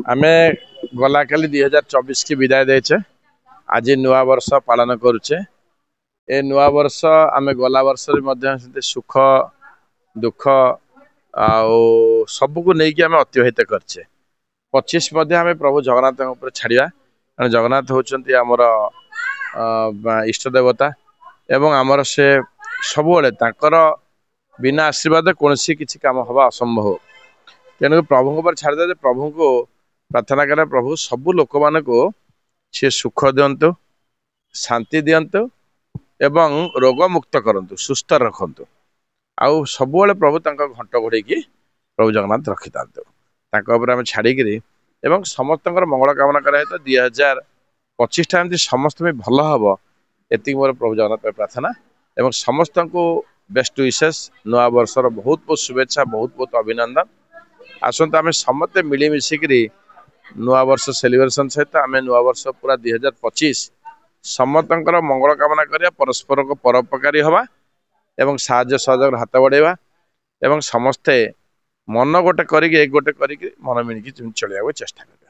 आमे गला काली 2024 की विदाय देचे आज नुआ वर्ष पालन करुचे। ए नुआ वर्ष आमे गला वर्ष सुख दुख सब को लेकिन आम अतिबाहित करचे। 25 आम प्रभु जगन्नाथ छाड़ा कारण जगन्नाथ होचंती आमर इष्ट देवता एवं आमर से सबुले बिना आशीर्वाद कौन किसी काम हवा असंभव। तेणु प्रभु पर छाड़ प्रभु को प्रार्थना करें प्रभु सबू लोक मान को सी सुख दिंतु शांति दिंतु एवं रोग मुक्त करंतु सुस्थ रखंतु आउ सबुले प्रभु घंट घोड़े प्रभु जगन्नाथ रखी था छाड़िकी एवं समस्त मंगल कामना कराए तो 2025 टा समस्त में भल हम ये मोर प्रभु जगन्नाथ प्रार्थना एवं समस्त को बेस्ट विशेष नुआ वर्षर बहुत बहुत शुभेच्छा बहुत बहुत अभिनंदन। आसत आम समस्ते मिलमिशिकी नुआ वर्ष सेलिब्रेशन सहित आम नुआ वर्ष पूरा 2025 समस्त मंगल कामना करिया परस्पर को परोपकारी हवा एवं साहाय्य सहयोग हाथ बढ़ेवा एवं समस्ते मन गोटे कर मन मिलकी चलिया चेष्टा करें।